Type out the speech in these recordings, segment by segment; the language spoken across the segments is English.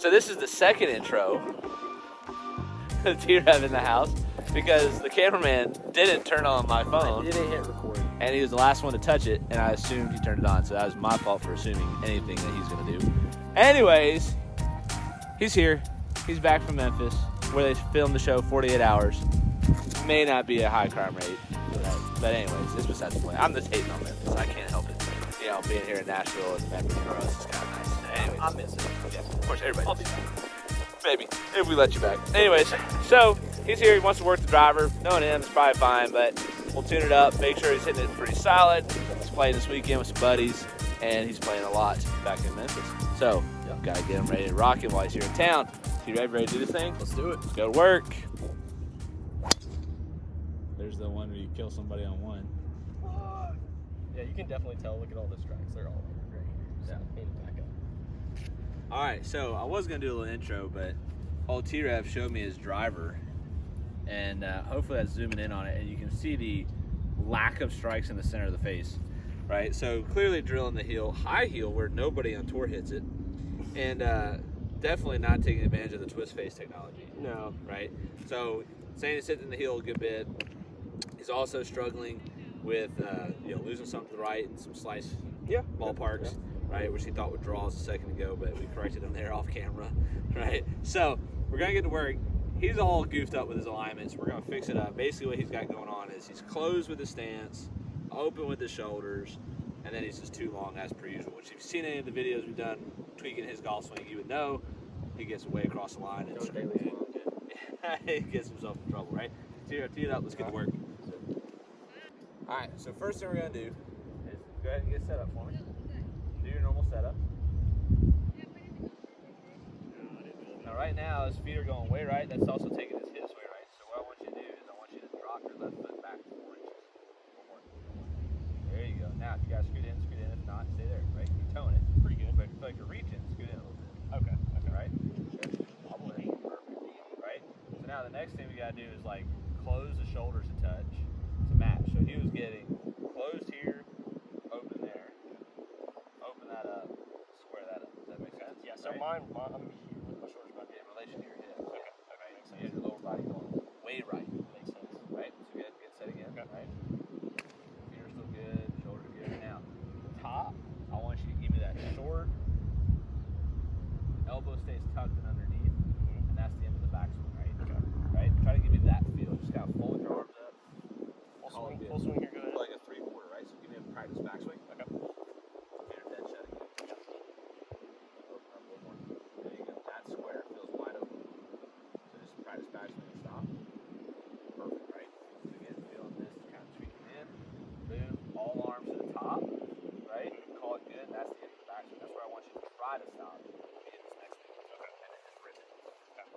So this is the second intro to T-Rev in the house because the cameraman didn't turn on my phone. He didn't hit record. And he was the last one to touch it, and I assumed he turned it on. So that was my fault for assuming anything that he's going to do. Anyways, he's here. He's back from Memphis, where they filmed the show 48 hours. May not be a high crime rate, but anyways, it's besides the point. I'm just hating on Memphis. I can't help it. You know, being here in Nashville and Murfreesboro is kind of nice. Anyways, I miss it. yeah, of course, everybody. I'll be back. Maybe, if we let you back. Anyways, so he's here. He wants to work the driver. Knowing him, it's probably fine, but we'll tune it up, make sure he's hitting it pretty solid. He's playing this weekend with some buddies, and he's playing a lot back in Memphis. So, gotta get him ready to rock it while he's here in town. You ready to do this thing? Let's do it. Let's go to work. There's the one where you kill somebody on one. Yeah, you can definitely tell. Look at all the strikes. They're all great. So, back up. All right, so I was gonna do a little intro, but old T-Rev showed me his driver, and hopefully that's zooming in on it, and you can see the lack of strikes in the center of the face, right? So clearly drilling the heel, high heel where nobody on tour hits it, and definitely not taking advantage of the twist face technology. No. Right? So saying it's hitting the heel a good bit. He's also struggling with losing something to the right and some slice ballparks, right, which he thought would draw us a second ago, but we corrected him there off camera, right? So we're gonna get to work. He's all goofed up with his alignments. We're gonna fix it up. Basically what he's got going on is he's closed with his stance, open with his shoulders, and then he's just too long as per usual, which if you've seen any of the videos we've done tweaking his golf swing, you would know he gets way across the line and he gets himself in trouble, right? Tee it up, let's get to work. All right, so first thing we're gonna do is go ahead and get set up for me. Do your normal setup. Now right now his feet are going way right, that's also taking his hips way right. So what I want you to do is I want you to drop your left foot back 4 inches. One more. There you go. Now if you guys scoot in, if not, stay there, right? Keep toeing it. Pretty good. But if you feel like you're reaching, scoot in a little bit. Okay. Right? Wobble in. Perfect. Right? So now the next thing we gotta do is like close the shoulders a touch to match. So he was getting closed here, open there, open that up, square that up. Does that make sense? Yeah, so right? I'm here with my shoulders back In relation to your hips. Okay. Right? Makes So sense. you have your lower body going way right. Makes sense. Right? So get set again. Okay. Right? Feet are still good, shoulders are good. Now, top, I want you to give me that short, elbow stays tucked and underneath, and that's the end of the backswing, right? Okay. Right? Try to give me that feel. Just kind of fold your arms up. Full swing here, go ahead. Like a 3/4, right? So give me a practice backswing. Okay. Get her dead shut again. Open up a little more. There you go. That square feels wide open. So just practice backswing and stop. Perfect, right? So again, feeling this, kind of tweaking in. Boom. All arms to the top, right? Call it good. That's the end of the backswing. That's where I want you to try to stop. Be in this next thing. Okay. And then just rip it. Okay.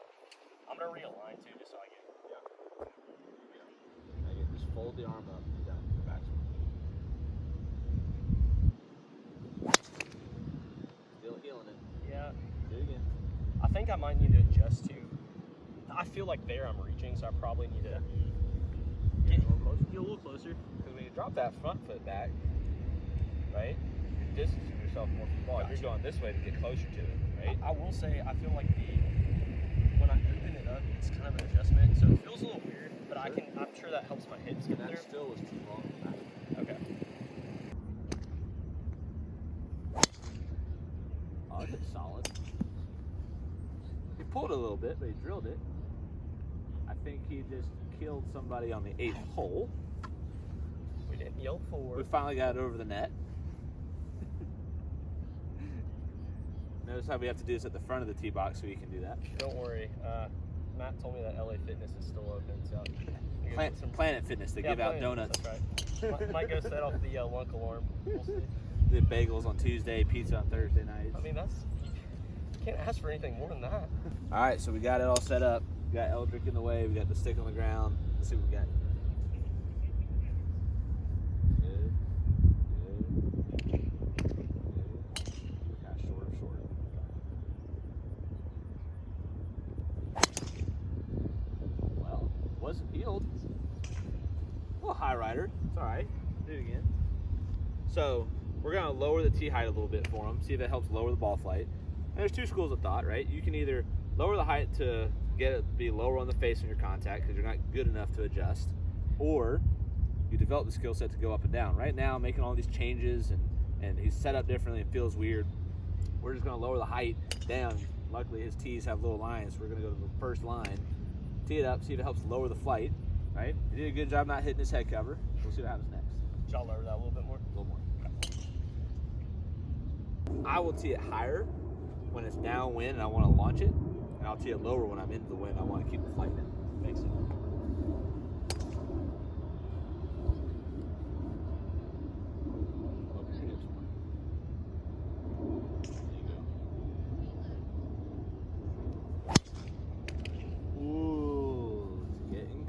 I'm gonna realign too, just so I get. Again, just fold the arm up and down to the backswing. Still healing it. Yeah. Do it again. I think I might need to adjust to. I feel like there I'm reaching, so I probably need to get a little closer. Because when you drop that front foot back, right, you're distancing yourself more from the ball. Gotcha. You're going this way to get closer to it, right? I will say I feel like when I open it up, it's kind of an adjustment, so it feels a little weird, but I'm sure that helps my hips get And there. that still was too long. Okay. Oh, it's solid. He pulled a little bit, but he drilled it. I think he just killed somebody on the 8th hole. We didn't yell We forward. finally got it over the net. Notice how we have to do this at the front of the tee box so you can do that. Don't worry. Matt told me that LA Fitness is still open, so Planet Fitness, they give out donuts. That's right. Might go set off the lunk alarm. We'll see. The bagels on Tuesday, pizza on Thursday nights. I mean, you can't ask for anything more than that. All right, so we got it all set up. We got Eldrick in the way. We got the stick on the ground. Let's see what we got. Good. Got shorter. Well, wasn't healed. Well, high rider. It's all right. Do it again. So we're gonna lower the tee height a little bit for him. See if it helps lower the ball flight. And there's two schools of thought, right? You can either lower the height to get it to be lower on the face on your contact because you're not good enough to adjust, or you develop the skill set to go up and down. Right now, making all these changes and he's set up differently and feels weird. We're just going to lower the height down. Luckily, his tees have little lines, so we're going to go to the first line, tee it up, see if it helps lower the flight, right? He did a good job not hitting his head cover. We'll see what happens next. Did y'all lower that a little bit more? A little more. I will tee it higher when it's downwind and I want to launch it, and I'll tee it lower when I'm into the wind. I want to keep the flight down. Makes sense.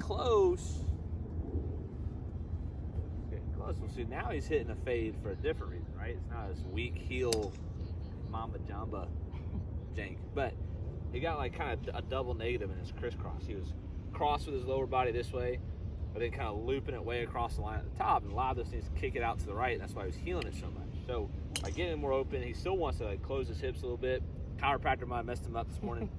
Close. Getting close. Well, see, now he's hitting a fade for a different reason, right? It's not his weak heel mamba jamba jank, but he got like kind of a double negative in his crisscross. He was cross with his lower body this way, but then kind of looping it way across the line at the top, and a lot of those things kick it out to the right, and that's why he was healing it so much. So by getting him more open, he still wants to like close his hips a little bit. Chiropractor might have messed him up this morning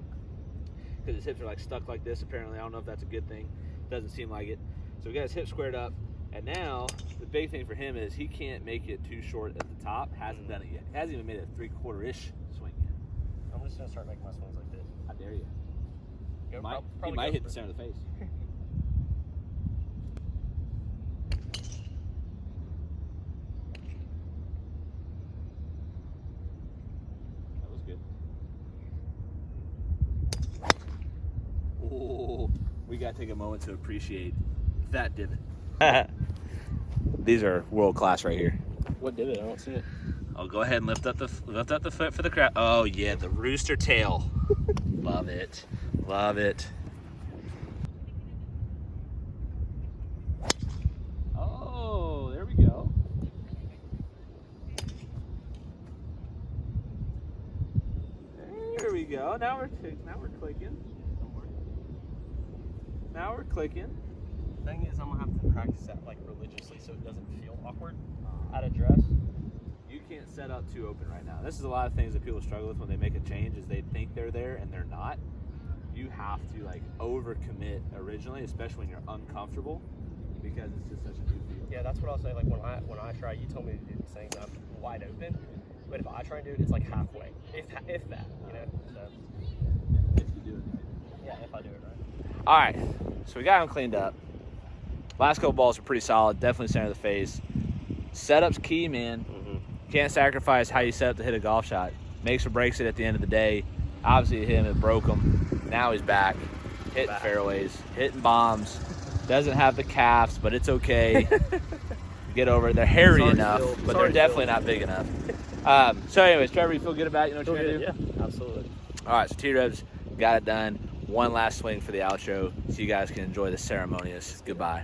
because his hips are like stuck like this. Apparently, I don't know if that's a good thing. Doesn't seem like it. So we got his hips squared up, and now the big thing for him is he can't make it too short at the top. Hasn't done it yet. Hasn't even made a 3/4-ish swing yet. I'm just gonna start making my swings like this. I dare you. Go, He might hit the center of the face. That was good. Oh, we got to take a moment to appreciate that divot. These are world class right here. What divot? I don't see it. Oh, go ahead and lift up the foot for the crowd. Oh yeah, the rooster tail. Love it, love it. Oh, there we go. There we go. Now we're clicking. Now we're clicking. Thing is, I'm gonna have to practice that like religiously so it doesn't feel awkward at a dress. You can't set up too open right now. This is a lot of things that people struggle with when they make a change is they think they're there and they're not. You have to like overcommit originally, especially when you're uncomfortable, because it's just such a new feel. Yeah, that's what I'll say. Like when I try, you told me to do these things, and I'm wide open. But if I try and do it, it's like halfway, if that, you know. So If you do it right. yeah, if I do it right. All right, so we got him cleaned up. Last couple balls are pretty solid, definitely center of the face. Setup's key, man. Can't sacrifice how you set up to hit a golf shot. Makes or breaks it at the end of the day. Obviously, him, it broke him. Now he's back, hitting fairways, hitting bombs. Doesn't have the calves, but it's okay. Get over it. They're hairy enough, but they're definitely not big enough. So anyways, Trevor, you feel good about it? You know what you're going to do? Yeah, absolutely. All right, so T-Rebs got it done. One last swing for the outro so you guys can enjoy the ceremonious goodbye.